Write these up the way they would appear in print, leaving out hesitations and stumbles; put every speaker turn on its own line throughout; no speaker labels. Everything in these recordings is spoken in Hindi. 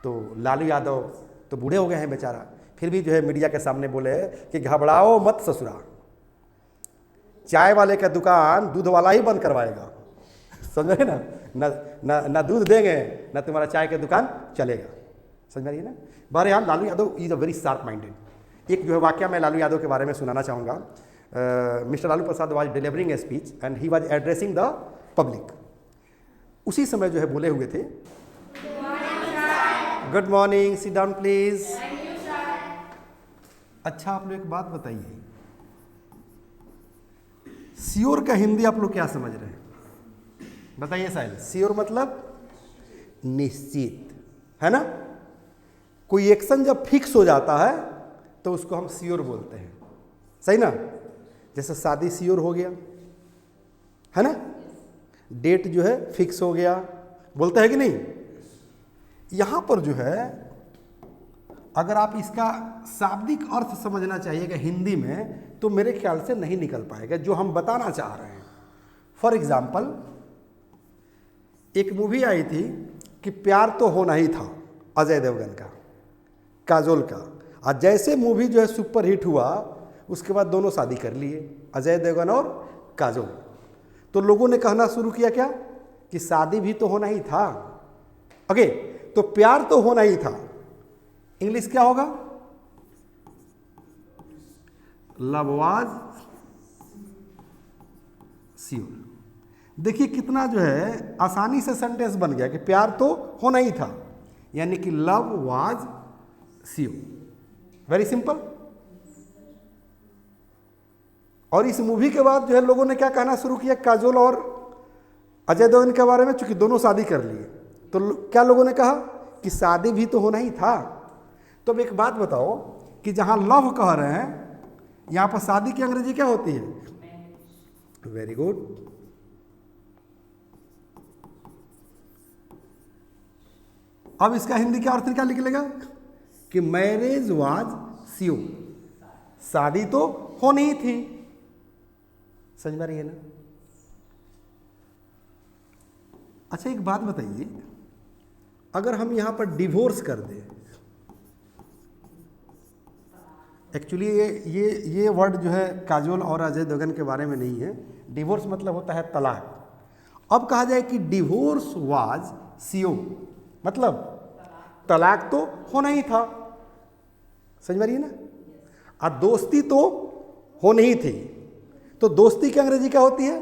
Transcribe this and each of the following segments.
तो लालू यादव तो बूढ़े हो गए हैं बेचारा, फिर भी जो है मीडिया के सामने बोले कि घबराओ मत ससुरा, चाय वाले का दुकान दूध वाला ही बंद करवाएगा। समझ रहे ना, ना दूध देंगे ना तुम्हारा चाय का दुकान चलेगा। समझ रही है ना। बहरहाल Lalu Yadav is a very sharp minded. एक जो है वाक्य मैं लालू यादव के बारे में सुनाना चाहूँगा। Mister Lalu Prasad was delivering a speech and he was addressing the public. उसी समय जो है बोले हुए थे, good morning, sit down please. अच्छा आप लोग एक बात बताइए, श्योर का हिंदी आप लोग क्या समझ रहे हैं? बताइए साहिल। श्योर मतलब निश्चित, है ना। कोई एक्शन जब फिक्स हो जाता है तो उसको हम श्योर बोलते हैं, सही ना। जैसे शादी श्योर हो गया, है ना, डेट जो है फिक्स हो गया, बोलते हैं कि नहीं। यहां पर जो है अगर आप इसका शाब्दिक अर्थ समझना चाहिएगा हिंदी में तो मेरे ख्याल से नहीं निकल पाएगा जो हम बताना चाह रहे हैं। फॉर एग्जाम्पल, एक मूवी आई थी कि प्यार तो होना ही था, अजय देवगन का, काजोल का। और जैसे मूवी जो है सुपर हिट हुआ उसके बाद दोनों शादी कर लिए, अजय देवगन और काजोल। तो लोगों ने कहना शुरू किया क्या कि शादी भी तो होना ही था। ओके, तो प्यार तो होना ही था, इंग्लिश क्या होगा? Love was sure. देखिए कितना जो है आसानी से सेंटेंस बन गया कि प्यार तो होना ही था, यानी कि love was sure. Very simple. और इस मूवी के बाद जो है लोगों ने क्या कहना शुरू किया, काजोल और अजय देवगन के बारे में, चूंकि दोनों शादी कर लिए तो क्या लोगों ने कहा कि शादी भी तो होना ही था। तो अब एक बात बताओ कि जहां लव कह रहे हैं यहां पर शादी की अंग्रेजी क्या होती है? Very good. अब इसका हिंदी क्या अर्थ क्या निकलेगा कि मैरिज वाज श्योर, शादी तो होनी ही थी। समझ में रही है ना। अच्छा एक बात बताइए, अगर हम यहां पर डिवोर्स कर दें, एक्चुअली ये वर्ड जो है काजोल और अजय देवगन के बारे में नहीं है। डिवोर्स मतलब होता है तलाक। अब कहा जाए कि डिवोर्स वाज श्योर, मतलब तलाक तो होना ही था। समझ में रही है ना। और दोस्ती तो होनी ही थी, तो दोस्ती की अंग्रेजी क्या होती है?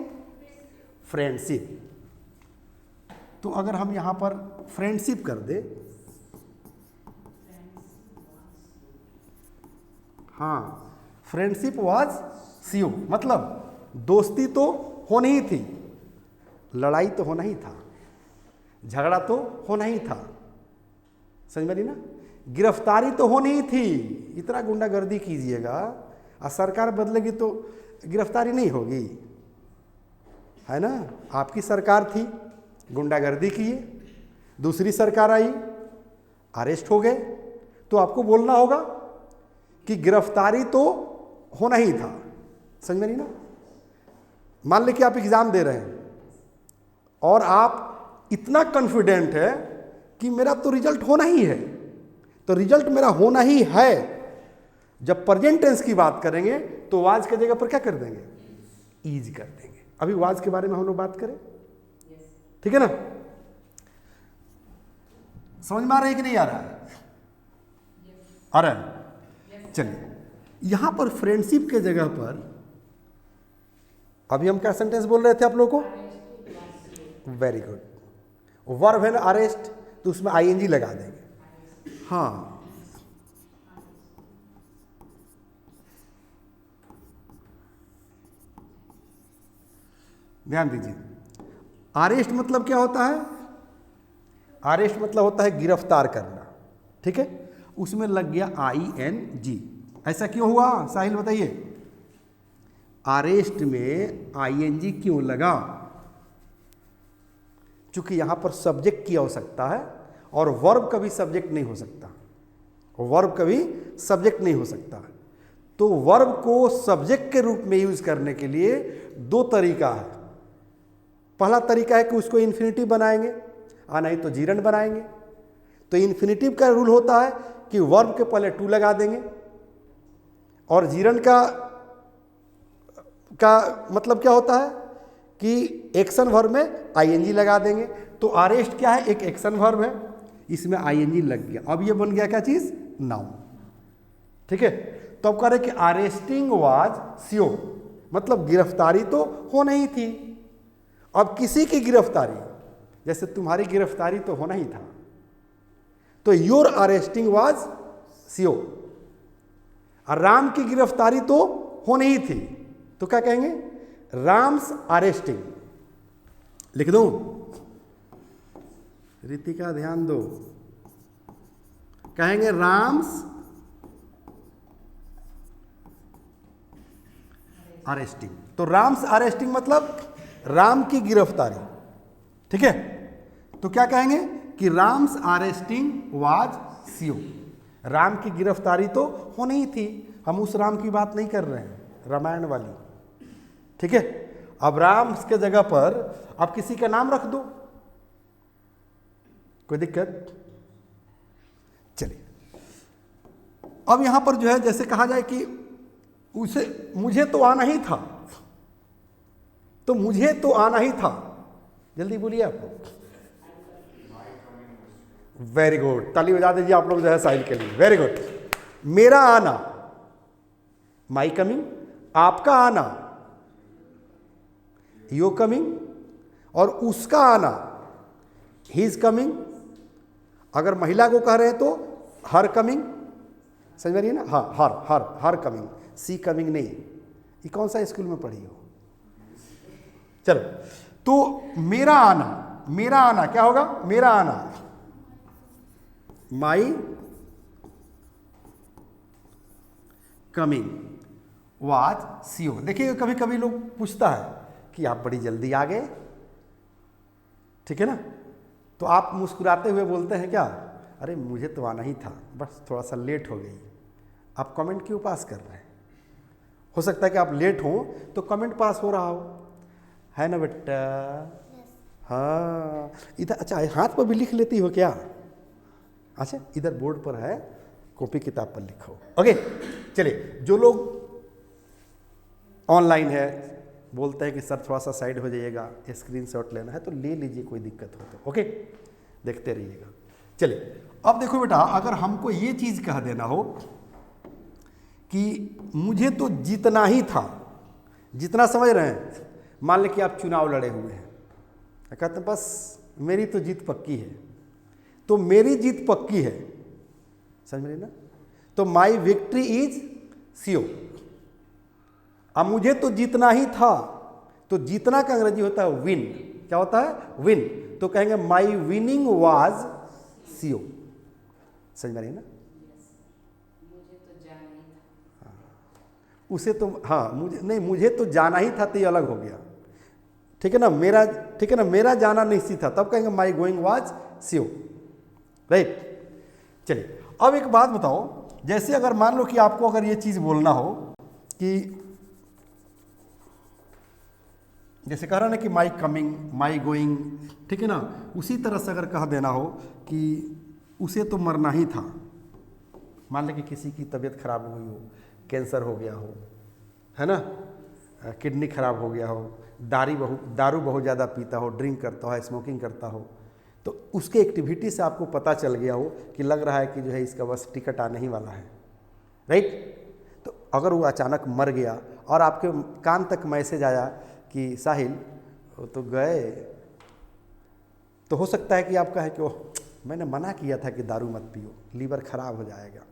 फ्रेंडशिप। तो अगर हम यहां पर फ्रेंडशिप कर दे, हाँ, फ्रेंडशिप वाज श्योर मतलब दोस्ती तो होनी ही थी, लड़ाई तो होना ही था, झगड़ा तो होना ही था। समझ में रही ना। गिरफ्तारी तो होनी ही थी, इतना गुंडागर्दी कीजिएगा और सरकार बदलेगी तो गिरफ्तारी नहीं होगी, है ना। आपकी सरकार थी, गुंडागर्दी किए, दूसरी सरकार आई, अरेस्ट हो गए, तो आपको बोलना होगा कि गिरफ्तारी तो होना ही था। समझ में नहीं ना। मान लें कि आप एग्जाम दे रहे हैं और आप इतना कॉन्फिडेंट है कि मेरा तो रिजल्ट होना ही है, तो रिजल्ट मेरा होना ही है। जब प्रेजेंट टेंस की बात करेंगे तो वाज की जगह पर क्या कर देंगे? इज कर देंगे। अभी वाज के बारे में हम लोग बात करें, ठीक है ना। समझ में आ रहा है कि नहीं आ रहा है? आ रहा है। चलिए यहां पर फ्रेंडशिप के जगह पर अभी हम क्या सेंटेंस बोल रहे थे आप लोगों को? Very good. वर्ब है ना अरेस्ट, तो उसमें आईएनजी लगा देंगे। हाँ, ध्यान दीजिए, अरेस्ट मतलब क्या होता है? अरेस्ट मतलब होता है गिरफ्तार करना, ठीक है। उसमें लग गया ING। ऐसा क्यों हुआ साहिल बताइए? अरेस्ट में ING क्यों लगा? चूंकि यहां पर सब्जेक्ट की आवश्यकता है और वर्ब कभी सब्जेक्ट नहीं हो सकता, वर्ब कभी सब्जेक्ट नहीं हो सकता। तो वर्ब को सब्जेक्ट के रूप में यूज करने के लिए दो तरीका है। पहला तरीका है कि उसको इन्फिनिटिव बनाएंगे और नहीं तो जीरंड बनाएंगे। तो इन्फिनेटिव का रूल होता है कि वर्ब के पहले टू लगा देंगे, और जीरन का मतलब क्या होता है कि एक्शन वर्ब में आईएनजी लगा देंगे। तो अरेस्ट क्या है, एक एक्शन वर्ब है, इसमें आईएनजी लग गया, अब ये बन गया क्या चीज, नाउन। ठीक है, तो अब कह रहे कि अरेस्टिंग वाज सियो, मतलब गिरफ्तारी तो होना ही थी। अब किसी की गिरफ्तारी, जैसे तुम्हारी गिरफ्तारी तो होना ही था, तो योर अरेस्टिंग वाज सियो। और राम की गिरफ्तारी तो होनी ही थी, तो क्या कहेंगे, राम्स अरेस्टिंग। लिख दूं, रितिका ध्यान दो, कहेंगे राम्स अरेस्टिंग। तो राम्स अरेस्टिंग मतलब राम की गिरफ्तारी। ठीक है, तो क्या कहेंगे कि राम्स अरेस्टिंग वाज सियो, राम की गिरफ्तारी तो होनी ही थी, हम उस राम की बात नहीं कर रहे हैं, रामायण वाली। ठीक है, अब राम के जगह पर आप किसी का नाम रख दो, कोई दिक्कत। चलिए, अब यहां पर जो है जैसे कहा जाए कि उसे मुझे तो आना ही था, तो मुझे तो आना ही था, जल्दी बोलिए आप लोग। वेरी गुड, ताली बजा दीजिए आप लोग जो है साहिल के लिए, वेरी गुड। मेरा आना, माई कमिंग, आपका आना, योर कमिंग, और उसका आना, हिज कमिंग। अगर महिला को कह रहे हैं तो हर कमिंग, समझ में रही है ना, हाँ, हर कमिंग, सी कमिंग नहीं। ये कौन सा स्कूल में पढ़ी हो। चलो, तो मेरा आना क्या होगा, मेरा आना, माई कमिंग वाज सियो। देखिए कभी कभी लोग पूछता है कि आप बड़ी जल्दी आ गए, ठीक है ना, तो आप मुस्कुराते हुए बोलते हैं क्या, अरे मुझे तो आना ही था, बस थोड़ा सा लेट हो गई। आप कमेंट क्यों पास कर रहे हैं, हो सकता है कि आप लेट हो तो कमेंट पास हो रहा हो, है ना बेटा। हाँ, इधर अच्छा हाथ पर भी लिख लेती हो क्या, अच्छा इधर बोर्ड पर है, कॉपी किताब पर लिखो। ओके, चलिए, जो लोग ऑनलाइन है बोलते हैं कि सर थोड़ा सा साइड हो जाइएगा, स्क्रीनशॉट लेना है तो ले लीजिए, कोई दिक्कत हो तो। ओके, देखते रहिएगा। चलिए, अब देखो बेटा, अगर हमको ये चीज़ कह देना हो कि मुझे तो जीतना ही था, जितना समझ रहे हैं, मान लें कि आप चुनाव लड़े हुए हैं, कहते हैं बस मेरी तो जीत पक्की है, तो मेरी जीत पक्की है, समझ रहे ना, तो माई विक्ट्री इज सियो। अब मुझे तो जीतना ही था, तो जीतना का अंग्रेजी होता है विन, क्या होता है, विन। तो कहेंगे माई विनिंग वाज सियो, समझ में रही ना, उसे तो हाँ, मुझे तो जाना ही था, तो ये अलग हो गया, ठीक है ना, मेरा जाना निश्चित था, तब कहेंगे माई गोइंग वाज सियो, राइट। चलिए, अब एक बात बताओ, जैसे अगर मान लो कि आपको अगर ये चीज बोलना हो कि जैसे कह रहा ना कि माई कमिंग, माई गोइंग, ठीक है ना, उसी तरह से अगर कह देना हो कि उसे तो मरना ही था, मान लें कि किसी की तबीयत खराब हुई हो, कैंसर हो गया हो, है ना, किडनी खराब हो गया हो, दारू बहुत ज़्यादा पीता हो, ड्रिंक करता हो, स्मोकिंग करता हो, तो उसके एक्टिविटी से आपको पता चल गया हो कि लग रहा है कि जो है इसका बस टिकट आने ही वाला है, राइट। तो अगर वो अचानक मर गया और आपके कान तक मैसेज आया कि साहिल वो तो गए, तो हो सकता है कि आपका है कि ओह मैंने मना किया था कि दारू मत पियो, लीवर खराब हो जाएगा,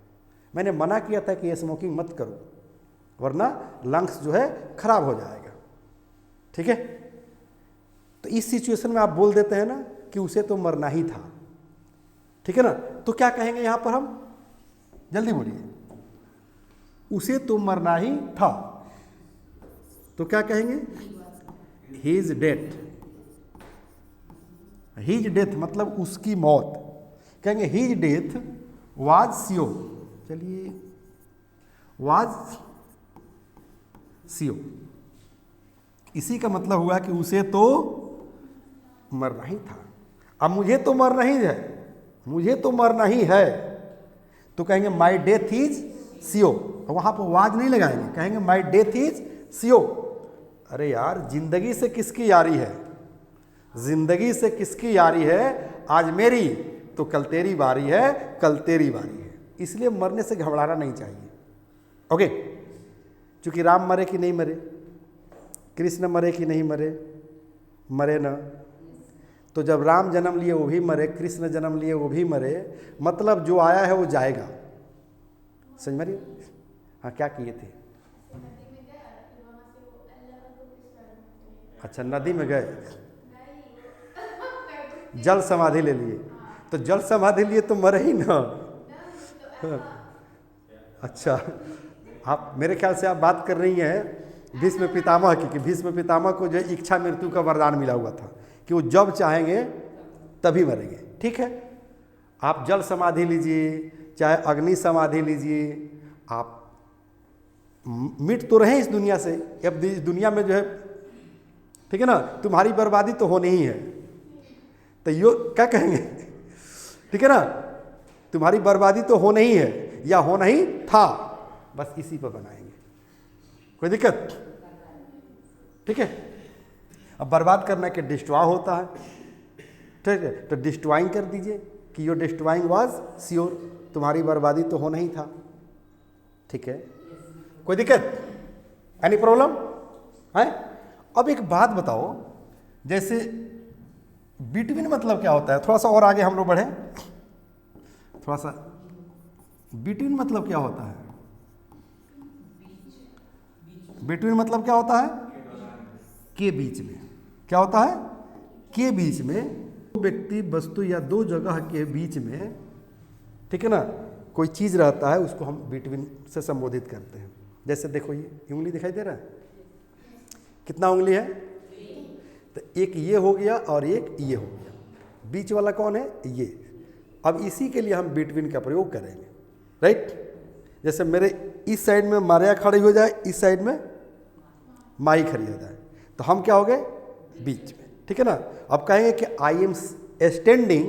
मैंने मना किया था कि ये स्मोकिंग मत करो वरना लंग्स जो है खराब हो जाएगा, ठीक है। तो इस सिचुएशन में आप बोल देते हैं ना कि उसे तो मरना ही था, ठीक है ना, तो क्या कहेंगे यहां पर हम, जल्दी बोलिए, उसे तो मरना ही था, तो क्या कहेंगे, हिज डेथ मतलब उसकी मौत, कहेंगे हिज डेथ वाज सियो, चलिए वाज सियो, इसी का मतलब हुआ कि उसे तो मरना ही था। अब मुझे तो मरना ही है, मुझे तो मरना ही है, तो कहेंगे माई डेथ इज सियो, वहां पर वाज नहीं लगाएंगे, कहेंगे माई डेथ इज सियो। अरे यार, जिंदगी से किसकी यारी है, जिंदगी से किसकी यारी है, आज मेरी तो कल तेरी बारी है, कल तेरी बारी है। इसलिए मरने से घबराना नहीं चाहिए। ओके, क्योंकि राम मरे कि नहीं मरे, कृष्ण मरे कि नहीं मरे, मरे ना। तो जब राम जन्म लिए वो भी मरे, कृष्ण जन्म लिए वो भी मरे, मतलब जो आया है वो जाएगा। समझ में रही? हाँ, क्या किए थे? अच्छा, नदी में गए, जल समाधि ले लिए, तो जल समाधि लिए तो मरे ही ना। अच्छा, आप मेरे ख्याल से आप बात कर रही हैं भीष्म पितामह की, कि भीष्म पितामह को जो इच्छा मृत्यु का वरदान मिला हुआ था कि वो जब चाहेंगे तभी मरेंगे। ठीक है, आप जल समाधि लीजिए, चाहे अग्नि समाधि लीजिए, आप मिट तो रहे इस दुनिया से। अब इस दुनिया में जो है, ठीक है ना, तुम्हारी बर्बादी तो होनी ही है, तो यो क्या कहेंगे, ठीक है ना, तुम्हारी बर्बादी तो होना ही है या होना ही था, बस इसी पर बनाएंगे, कोई दिक्कत? ठीक है, अब बर्बाद करना के डिस्ट्रॉय होता है, ठीक है, तो डिस्ट्रॉइंग कर दीजिए कि योर डिस्ट्रॉइंग वाज श्योर, तुम्हारी बर्बादी तो होना ही था। ठीक है, कोई दिक्कत, एनी प्रॉब्लम है? अब एक बात बताओ, जैसे बिटवीन मतलब क्या होता है, थोड़ा सा और आगे हम लोग बढ़े, थोड़ा सा बिटवीन मतलब क्या होता है? बिटवीन मतलब क्या होता है? के बीच में। क्या होता है? के बीच में, दो व्यक्ति, वस्तु या दो जगह के बीच में, ठीक है ना, कोई चीज रहता है, उसको हम बिटवीन से संबोधित करते हैं। जैसे देखो, ये उंगली दिखाई दे रहा है, कितना उंगली है? तो एक ये हो गया और एक ये हो गया, बीच वाला कौन है? ये। अब इसी के लिए हम बिटवीन का प्रयोग करेंगे, राइट? जैसे मेरे इस साइड में मारिया खड़ी हो जाए, इस साइड में माई खड़ी हो जाए, तो हम क्या हो गए? बीच में, ठीक है ना। अब कहेंगे कि I am standing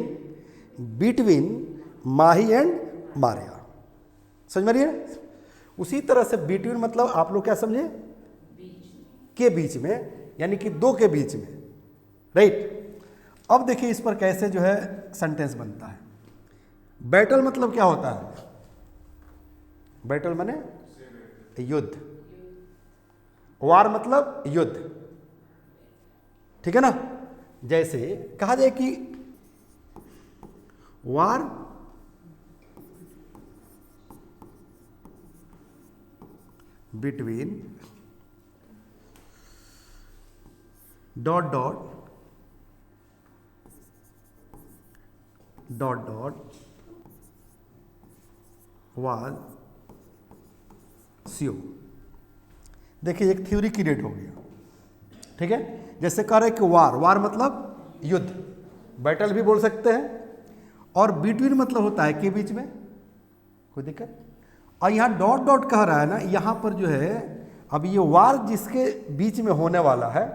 between Mahi and Maria. समझ में रही है? उसी तरह से बिटवीन मतलब आप लोग क्या समझे? के बीच में, यानी कि दो के बीच में, राइट? अब देखिए इस पर कैसे जो है सेंटेंस बनता है। बैटल मतलब क्या होता है? बैटल माने युद्ध, वार मतलब युद्ध, ठीक है ना। जैसे कहा जाए कि war between dot dot dot dot was sure. देखिए एक थ्योरी क्रिएट हो गया, ठीक है। जैसे कह रहे कि वार, वार मतलब युद्ध, बैटल भी बोल सकते हैं, और बिटवीन मतलब होता है के बीच में, कोई दिक्कत। और यहाँ डॉट डॉट कह रहा है ना, यहाँ पर जो है अब ये वार जिसके बीच में होने वाला है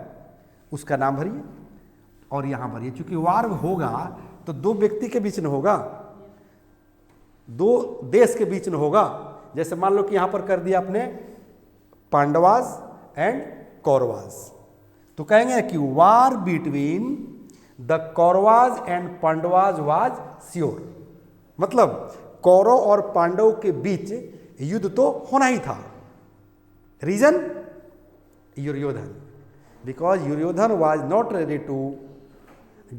उसका नाम भरिए और यहाँ भरिए, क्योंकि वार होगा तो दो व्यक्ति के बीच में होगा, दो देश के बीच में होगा। जैसे मान लो कि यहाँ पर कर दिया आपने पांडवाज एंड कौरवाज, तो कहेंगे कि war between the Kauravas and Pandavas was sure, मतलब कौरव और पांडव के बीच युद्ध तो होना ही था। Reason? Duryodhan, because Duryodhan was not ready to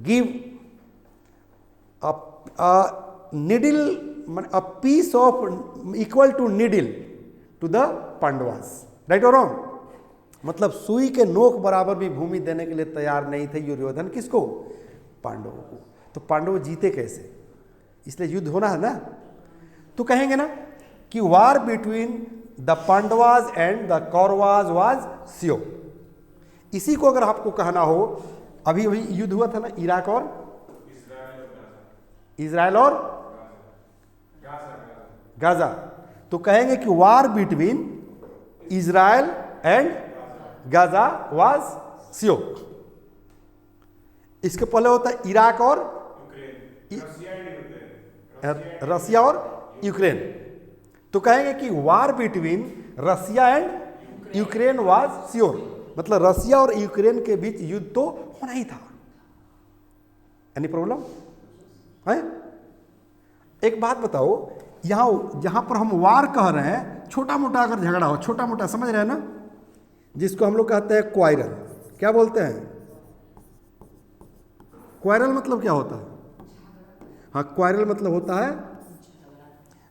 give a needle, a piece of equal to needle to the Pandavas, right or wrong? मतलब सुई के नोक बराबर भी भूमि देने के लिए तैयार नहीं थे युर्योधन, किसको? पांडवों को। तो पांडव जीते कैसे? इसलिए युद्ध होना है ना। तो कहेंगे ना कि war between the Pandavas and the Kauravas was sure. इसी को अगर आपको कहना हो, अभी अभी युद्ध हुआ था ना इराक और इजराइल और गाजा, तो कहेंगे कि war between Israel and Gaza was sure. इसके पहले होता है इराक और रसिया और यूक्रेन। तो कहेंगे कि war between Russia and Ukraine was sure, मतलब रसिया और यूक्रेन के बीच युद्ध तो होना ही था। एनी प्रॉब्लम है? एक बात बताओ, यहां जहां पर हम वार कह रहे हैं, छोटा मोटा अगर झगड़ा हो, छोटा मोटा समझ रहे हैं ना, जिसको हम लोग कहते हैं क्वारल, क्या बोलते हैं? क्वारल मतलब क्या होता है? हाँ, क्वारल मतलब होता है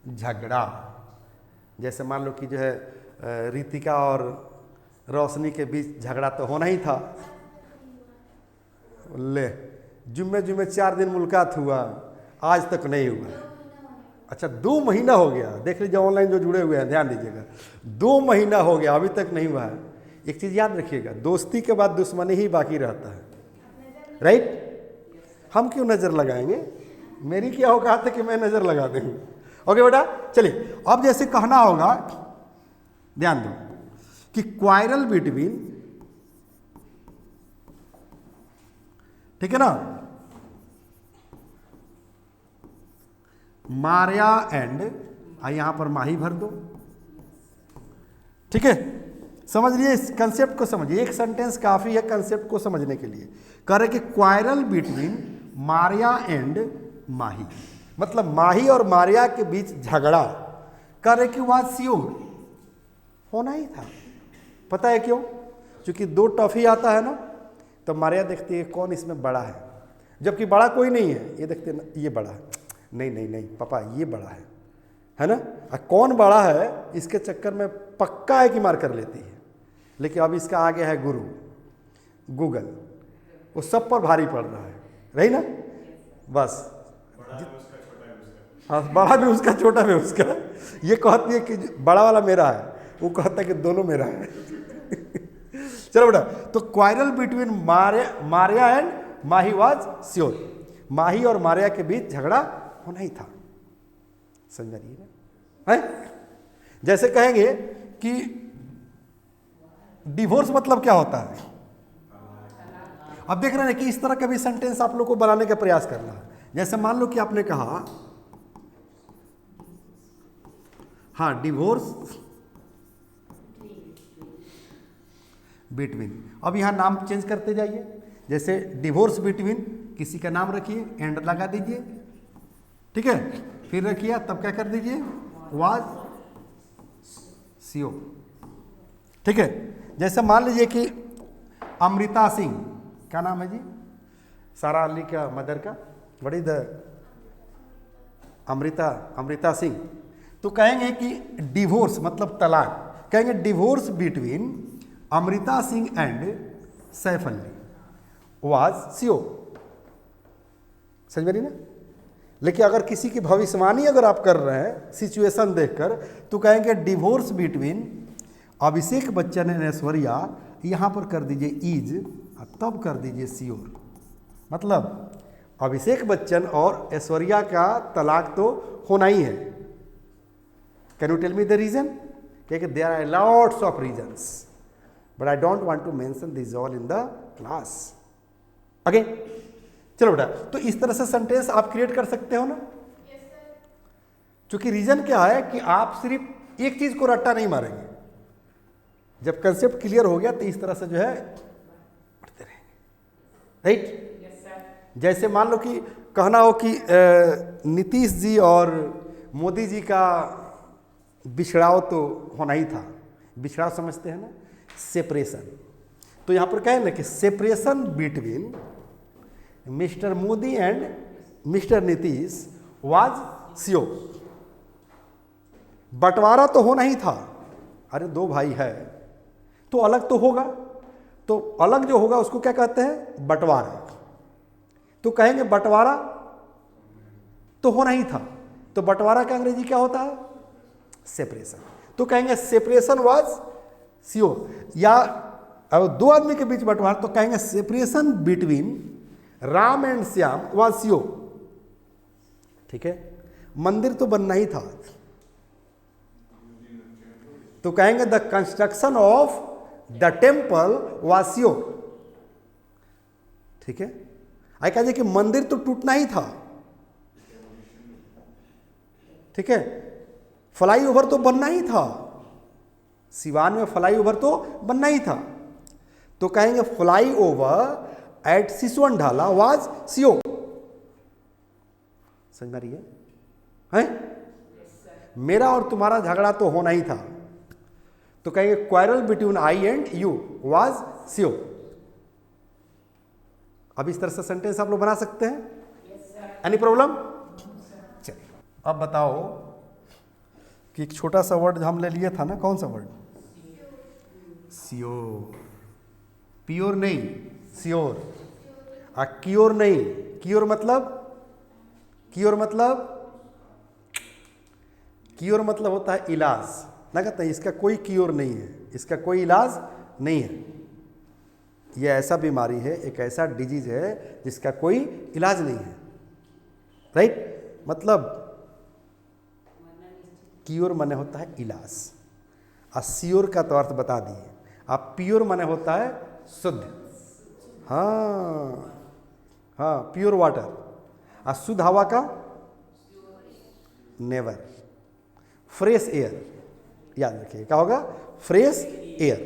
झगड़ा। जैसे मान लो कि जो है रितिका और रोशनी के बीच झगड़ा तो होना ही था। ले, जुम्मे जुम्मे 4 दिन मुलाकात हुआ, आज तक नहीं हुआ। अच्छा, 2 महीना हो गया। देख लीजिए ऑनलाइन जो जुड़े हुए हैं, ध्यान दीजिएगा, 2 महीना हो गया, अभी तक नहीं हुआ है। एक चीज़ याद रखिएगा, दोस्ती के बाद दुश्मनी ही बाकी रहता है, राइट? हम क्यों नज़र लगाएंगे? मेरी क्या औकात है कि मैं नज़र लगा दूँ? ओके बेटा, चलिए अब जैसे कहना होगा, ध्यान दो कि क्वारल बिटवीन, ठीक है ना, मारिया एंड, यहां पर माही भर दो, ठीक है? समझ लिए इस कंसेप्ट को? समझिए, एक सेंटेंस काफी है कंसेप्ट को समझने के लिए। कह रहे कि क्वारल बिटवीन मारिया एंड माही, मतलब माही और मारिया के बीच झगड़ा, कह रहे कि वाज श्योर, होना ही था। पता है क्यों? क्योंकि 2 टॉफी आता है ना, तो मारिया देखती है कौन इसमें बड़ा है, जबकि बड़ा कोई नहीं है। ये देखते ना, ये बड़ा है, नहीं नहीं नहीं पापा ये बड़ा है ना? कौन बड़ा है इसके चक्कर में पक्का है कि मार कर लेती है। लेकिन अब इसका आगे है गुरु गूगल, वो सब पर भारी पड़ रहा है, रही ना? बस हाँ, बड़ा भी उसका छोटा भी उसका। ये कहती है कि बड़ा वाला मेरा है, वो कहता है कि दोनों मेरा है। चलो बेटा, तो quarrel between Maria and Mahi was sure, Mahi और मारिया के बीच झगड़ा होना ही था। समझ रही है? जैसे कहेंगे कि डिवोर्स मतलब क्या होता है? अब देख रहे हैं कि इस तरह का भी सेंटेंस आप लोग को बनाने का प्रयास करना है। जैसे मान लो कि आपने कहा, हाँ, डिवोर्स बिटवीन, अब यहां नाम चेंज करते जाइए। जैसे डिवोर्स बिटवीन, किसी का नाम रखिए, एंड लगा दीजिए, ठीक है? फिर रखिए, तब क्या कर दीजिए, वाज श्योर, ठीक है? जैसे मान लीजिए कि अमृता सिंह, क्या नाम है जी? सारा अली का मदर का, बड़ी द अमृता सिंह। तो कहेंगे कि डिवोर्स मतलब तलाक, कहेंगे divorce between Amrita Singh and Saif Ali was sure. समझ में नहीं ना? लेकिन अगर किसी की भविष्यवाणी अगर आप कर रहे हैं सिचुएशन देखकर, तो कहेंगे divorce between Abhishek Bachchan and Aishwarya, यहां पर कर दीजिए इज, तब कर दीजिए श्योर। मतलब अभिषेक बच्चन और ऐश्वर्या का तलाक तो होना ही है। Can you tell me the reason? क्योंकि there are lots of reasons, but I don't want to mention this all in the class. Okay, चलो बेटा, तो इस तरह से सेंटेंस आप क्रिएट कर सकते हो ना? क्योंकि रीजन क्या है कि आप सिर्फ एक चीज को रट्टा नहीं मारेंगे। जब कंसेप्ट क्लियर हो गया तो इस तरह से जो है पढ़ते रहेंगे, राइट? जैसे मान लो कि कहना हो कि नीतीश जी और मोदी जी का बिछड़ाव तो होना ही था। बिछड़ाव समझते हैं ना, सेपरेशन। तो यहां पर कहें ना कि separation between mister Modi and mister Nitish was sure. बंटवारा तो होना ही था। अरे 2 भाई है तो अलग तो होगा, तो अलग जो होगा उसको क्या कहते हैं? बंटवारा। तो कहेंगे बंटवारा तो होना ही था, तो बंटवारा का अंग्रेजी क्या होता है? सेपरेशन। तो कहेंगे सेपरेशन वाज श्योर। या अब 2 आदमी के बीच बंटवारा तो कहेंगे separation between Ram and Shyam was sure. ठीक है? मंदिर तो बनना ही था, तो कहेंगे the construction of the temple was sure. ठीक है? आई कहा कि मंदिर तो टूटना ही था, ठीक है, फ्लाईओवर तो बनना ही था, सिवान में फ्लाईओवर तो बनना ही था, तो कहेंगे फ्लाईओवर एट सिसवन ढाला वाज सीओ। समझ में आ रही है? मेरा और तुम्हारा झगड़ा तो होना ही था, तो कहेंगे quarrel between I and you was CO. अब इस तरह से सेंटेंस आप लोग बना सकते हैं, एनी प्रॉब्लम? चलिए अब बताओ कि एक छोटा सा वर्ड हम ले लिए था ना, कौन सा वर्ड? सियोर। प्योर नहीं, सियोर। क्योर नहीं, क्योर मतलब, क्योर मतलब, क्योर मतलब होता है इलाज ना, कहते हैं इसका कोई क्योर नहीं है, इसका कोई इलाज नहीं है। यह ऐसा बीमारी है, एक ऐसा डिजीज है जिसका कोई इलाज नहीं है, राइट? मतलब क्योर माने होता है इलाज, और सियोर का तो अर्थ बता दिए आप। प्योर माने होता है शुद्ध, हाँ हाँ, प्योर वाटर। और शुद्ध हवा का नेवर। फ्रेश एयर, याद रखिए क्या होगा? Fresh air.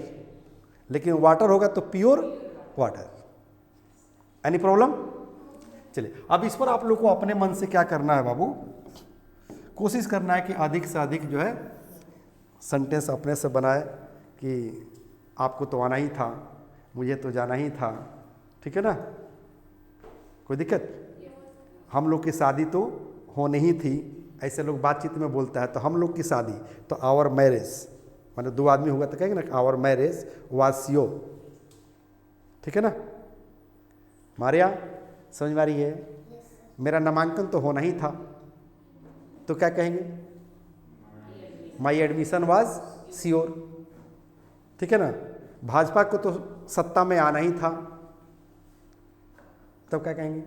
लेकिन वाटर होगा तो प्योर वाटर। Any problem? चलिए अब इस पर आप लोग को अपने मन से क्या करना है बाबू, कोशिश करना है कि अधिक से अधिक जो है सेंटेंस अपने से बनाए कि आपको तो आना ही था, मुझे तो जाना ही था, ठीक है ना? कोई दिक्कत? हम लोग की शादी तो होनी ही थी, ऐसे लोग बातचीत में बोलता है, तो हम लोग की शादी तो आवर मैरिज, मतलब दो आदमी होगा तो कहेंगे ना आवर मैरिज वाज सीओ, ठीक है ना? मारिया समझ में आ रही है? मेरा नामांकन तो होना ही था, तो क्या कहेंगे? माई एडमिशन वाज सीओर, ठीक है ना? भाजपा को तो सत्ता में आना ही था, तब क्या कहेंगे?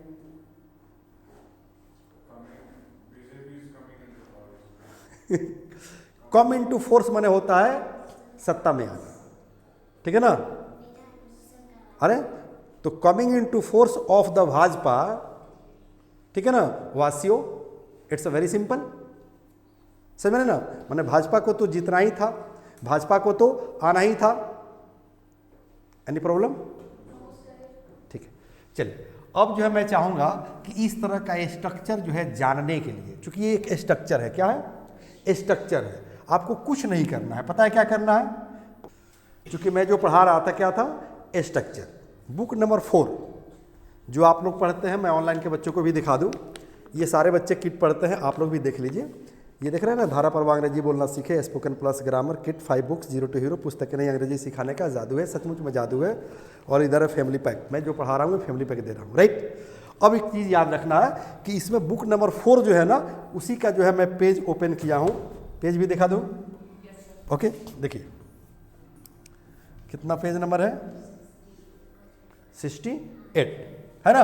कम इन टू फोर्स माने होता है सत्ता में आना, ठीक है ना? अरे तो coming in to force of the Bhajpa, ठीक है ना, वासियो, इट्स अ वेरी सिंपल। समझ में ना? माने भाजपा को तो जीतना ही था, भाजपा को तो आना ही था। Any problem? ठीक है, चलिए अब जो है मैं चाहूंगा कि इस तरह का स्ट्रक्चर जो है जानने के लिए, चूंकि ये एक स्ट्रक्चर है, क्या है? स्ट्रक्चर है, आपको कुछ नहीं करना है। पता है क्या करना है? चूंकि मैं जो पढ़ा रहा था क्या था? स्ट्रक्चर। बुक नंबर 4 जो आप लोग पढ़ते हैं, मैं ऑनलाइन के बच्चों को भी दिखा दूं, ये सारे बच्चे किट पढ़ते हैं, आप लोग भी देख लीजिए। ये देख रहे हैं ना, धारा पर अंग्रेजी बोलना सीखे, spoken plus grammar kit 5 books, 0 to hero, पुस्तकें नहीं अंग्रेजी सिखाने का जादू है, सचमुच में जादू है। और इधर है फैमिली पैक, मैं जो पढ़ा रहा हूँ फैमिली पैक दे रहा हूँ, राइट? अब एक चीज़ याद रखना है कि इसमें बुक नंबर 4 जो है ना, उसी का जो है मैं पेज ओपन किया हूँ, पेज भी दिखा दूँ? ओके, देखिए कितना पेज नंबर है? 68 है ना?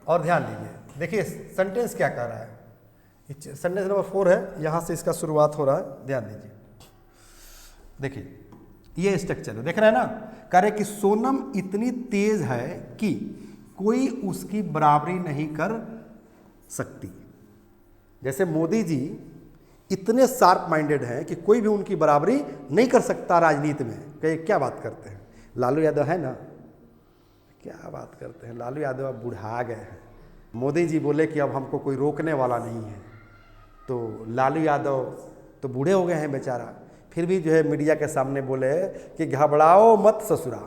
और ध्यान दीजिए, देखिए सेंटेंस क्या कह रहा है। सेंटेंस नंबर 4 है, यहाँ से इसका शुरुआत हो रहा है, ध्यान दीजिए। देखिए ये स्ट्रक्चर है, देख रहे हैं ना? कह रहे कि सोनम इतनी तेज है कि कोई उसकी बराबरी नहीं कर सकती। जैसे मोदी जी इतने शार्प माइंडेड हैं कि कोई भी उनकी बराबरी नहीं कर सकता राजनीति में। क्या बात करते हैं? लालू यादव है ना, क्या बात करते हैं? लालू यादव अब बुढ़ा गए हैं। मोदी जी बोले कि अब हमको कोई रोकने वाला नहीं है, तो लालू यादव तो बूढ़े हो गए हैं बेचारा, फिर भी जो है मीडिया के सामने बोले कि घबराओ मत ससुरा,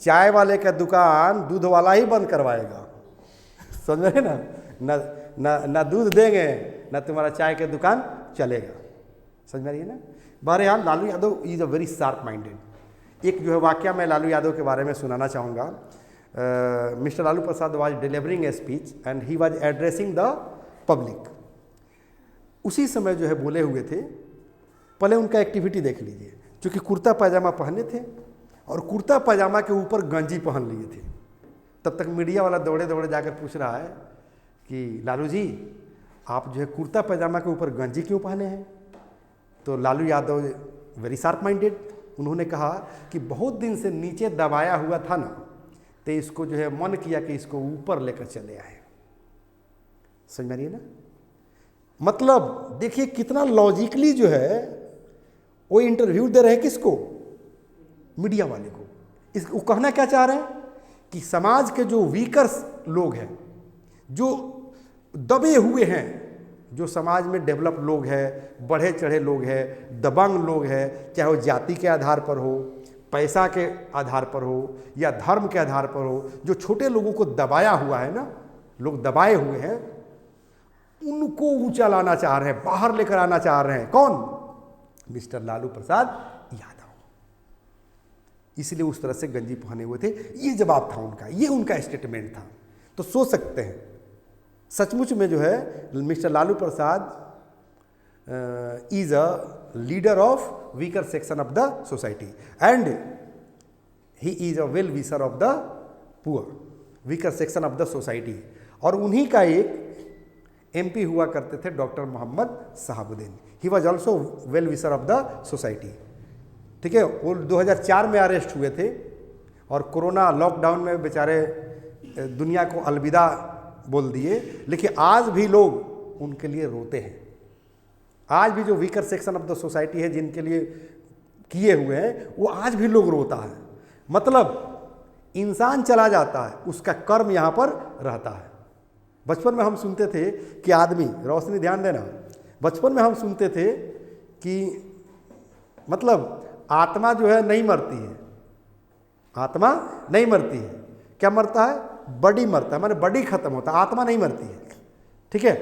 चाय वाले का दुकान दूध वाला ही बंद करवाएगा। समझ रहे ना? ना दूध देंगे ना तुम्हारा चाय का दुकान चलेगा। समझ में रही है ना? बहरहाल Lalu Yadav is a very sharp minded. एक जो है वाक्य मैं लालू यादव के बारे में सुनाना चाहूँगा। Mister Lalu Prasad was delivering a speech and he was addressing the public. उसी समय जो है बोले हुए थे। पहले उनका एक्टिविटी देख लीजिए, क्योंकि कुर्ता पैजामा पहने थे और कुर्ता पैजामा के ऊपर गंजी पहन लिए थे। तब तक मीडिया वाला दौड़े दौड़े जाकर पूछ रहा है कि लालू जी आप जो है कुर्ता पैजामा के ऊपर गंजी क्यों पहने हैं? तो Lalu Yadav very sharp minded, उन्होंने कहा कि बहुत दिन से नीचे दबाया हुआ था ना, तो इसको जो है मन किया कि इसको ऊपर लेकर चले आए। समझ में आ रही है ना? मतलब देखिए कितना लॉजिकली जो है वो इंटरव्यू दे रहे हैं किसको, मीडिया वाले को। इसको कहना क्या चाह रहे हैं कि समाज के जो वीकर्स लोग हैं, जो दबे हुए हैं, जो समाज में डेवलप लोग हैं, बढ़े चढ़े लोग हैं, दबंग लोग हैं, चाहे वो जाति के आधार पर हो, पैसा के आधार पर हो या धर्म के आधार पर हो, जो छोटे लोगों को दबाया हुआ है ना, लोग दबाए हुए हैं, उनको ऊंचा लाना चाह रहे हैं, बाहर लेकर आना चाह रहे हैं। कौन? मिस्टर लालू प्रसाद यादव। इसलिए उस तरह से गंजी पहने हुए थे। ये जवाब था उनका, ये उनका स्टेटमेंट था। तो सोच सकते हैं सचमुच में जो है mister Lalu Prasad is a leader of weaker section of the society and he is a well wisher of the poor, weaker section of the society. और उन्हीं का एक एमपी हुआ करते थे doctor Mohammad Shahabuddin. He was also well wisher of the society. ठीक है, वो 2004 में अरेस्ट हुए थे और कोरोना लॉकडाउन में बेचारे दुनिया को अलविदा बोल दिए, लेकिन आज भी लोग उनके लिए रोते हैं। आज भी जो weaker section of the society है जिनके लिए किए हुए हैं, वो आज भी लोग रोता है। मतलब इंसान चला जाता है, उसका कर्म यहाँ पर रहता है। बचपन में हम सुनते थे कि आदमी, रोशनी ध्यान देना, बचपन में हम सुनते थे कि मतलब आत्मा जो है नहीं मरती है, आत्मा नहीं मरती है। क्या मरता है? बॉडी मरता है, माने बॉडी खत्म होता है, आत्मा नहीं मरती है। ठीक है,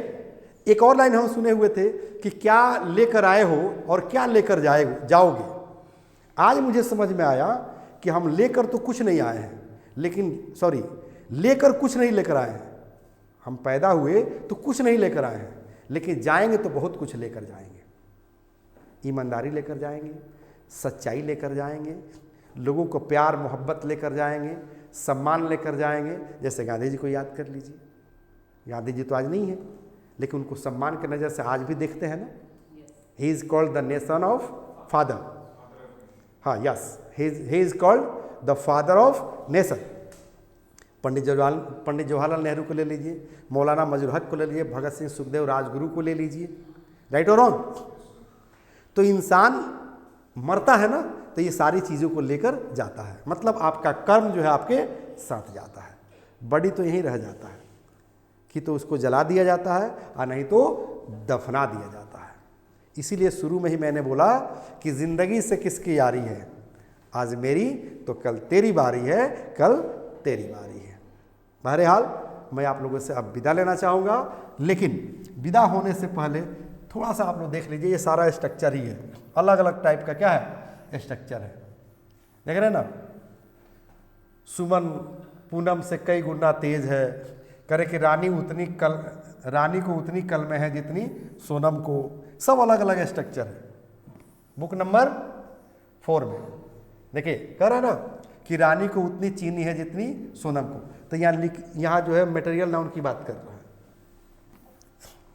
एक और लाइन हम सुने हुए थे कि क्या लेकर आए हो और क्या लेकर जाओगे। आज मुझे समझ में आया कि हम लेकर तो कुछ नहीं आए हैं, लेकर कुछ नहीं लेकर आए हैं। हम पैदा हुए तो कुछ नहीं लेकर आए हैं, लेकिन जाएंगे तो बहुत कुछ लेकर जाएंगे। ईमानदारी लेकर जाएंगे, सच्चाई लेकर जाएंगे, लोगों को प्यार मोहब्बत लेकर जाएंगे, सम्मान लेकर जाएंगे। जैसे गांधी जी को याद कर लीजिए, गांधी जी तो आज नहीं है, लेकिन उनको सम्मान के नज़र से आज भी देखते हैं ना। He is called the nation of father. हाँ, yes, he is called the father of nation. Pandit Jawaharlal Nehru को ले लीजिए, मौलाना मजरूल हक को ले लीजिए, भगत सिंह, सुखदेव, राजगुरु को ले लीजिए। राइट और रॉन्ग? तो इंसान मरता है ना, तो ये सारी चीज़ों को लेकर जाता है। मतलब आपका कर्म जो है आपके साथ जाता है। बॉडी तो यहीं रह जाता है कि तो उसको जला दिया जाता है और नहीं तो दफना दिया जाता है। इसीलिए शुरू में ही मैंने बोला कि ज़िंदगी से किसकी यारी है, आज मेरी तो कल तेरी बारी है, कल तेरी बारी है। बहरहाल मैं आप लोगों से अब विदा लेना चाहूँगा, लेकिन विदा होने से पहले थोड़ा सा आप लोग देख लीजिए, ये सारा स्ट्रक्चर ही है, अलग अलग टाइप का क्या है स्ट्रक्चर है। देख रहे हैं ना, सुमन पूनम से कई गुना तेज है, करे कि रानी को उतनी कल में है जितनी सोनम को। सब अलग अलग स्ट्रक्चर है। बुक नंबर 4 में देखिए कह रहे हैं ना कि रानी को उतनी चीनी है जितनी सोनम को। तो यहाँ जो है मटेरियल नाउन की बात कर रहा है,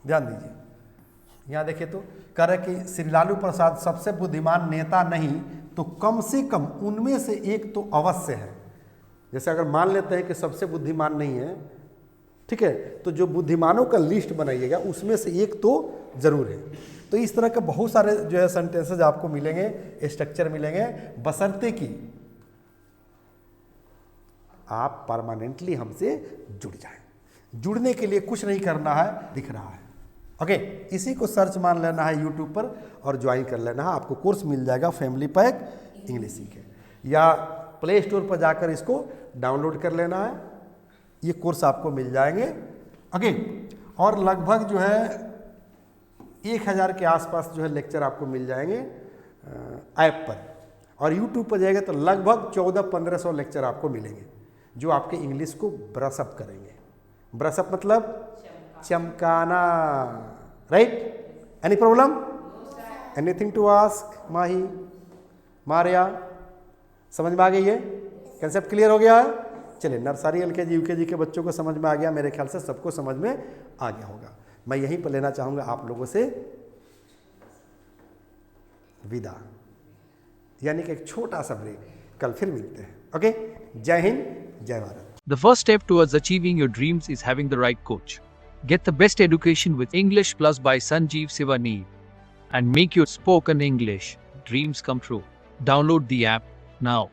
ध्यान दीजिए। यहाँ देखिए तो कह रहे कि श्री लालू प्रसाद सबसे बुद्धिमान नेता नहीं तो कम से कम उनमें से एक तो अवश्य है। जैसे अगर मान लेते हैं कि सबसे बुद्धिमान नहीं है, ठीक है, तो जो बुद्धिमानों का लिस्ट बनाइएगा उसमें से एक तो जरूर है। तो इस तरह के बहुत सारे जो है सेंटेंसेज आपको मिलेंगे, स्ट्रक्चर मिलेंगे, बशर्ते कि आप परमानेंटली हमसे जुड़ जाएं। जुड़ने के लिए कुछ नहीं करना है, दिख रहा है। ओके, इसी को सर्च मान लेना है यूट्यूब पर और ज्वाइन कर लेना है। आपको कोर्स मिल जाएगा फैमिली पैक इंग्लिश सीखे, या प्ले स्टोर पर जाकर इसको डाउनलोड कर लेना है। ये कोर्स आपको मिल जाएंगे। ओके, और लगभग जो है 1000 के आसपास जो है लेक्चर आपको मिल जाएंगे ऐप पर, और यूट्यूब पर जाएगा तो लगभग 1400-1500 लेक्चर आपको मिलेंगे जो आपके इंग्लिश को ब्रशअप करेंगे। ब्रशअप मतलब चमकाना, right? Any problem? Anything to ask? Mahi, Maria, समझ में आ गई है? कंसेप्ट क्लियर हो गया है? चलिए, नर्सरी एलकेजी यूकेजी के बच्चों को समझ में आ गया, मेरे ख्याल से सबको समझ में आ गया होगा। मैं यहीं पर लेना चाहूँगा आप लोगों से विदा, यानी कि एक छोटा सा ब्रेक। कल फिर मिलते हैं। ओके, जय हिंद, जय Bharat.
The first step towards achieving your dreams is having the right coach. Get the best education with English Plus by Sanjeev Sivaneer and make your spoken English dreams come true. Download the app now.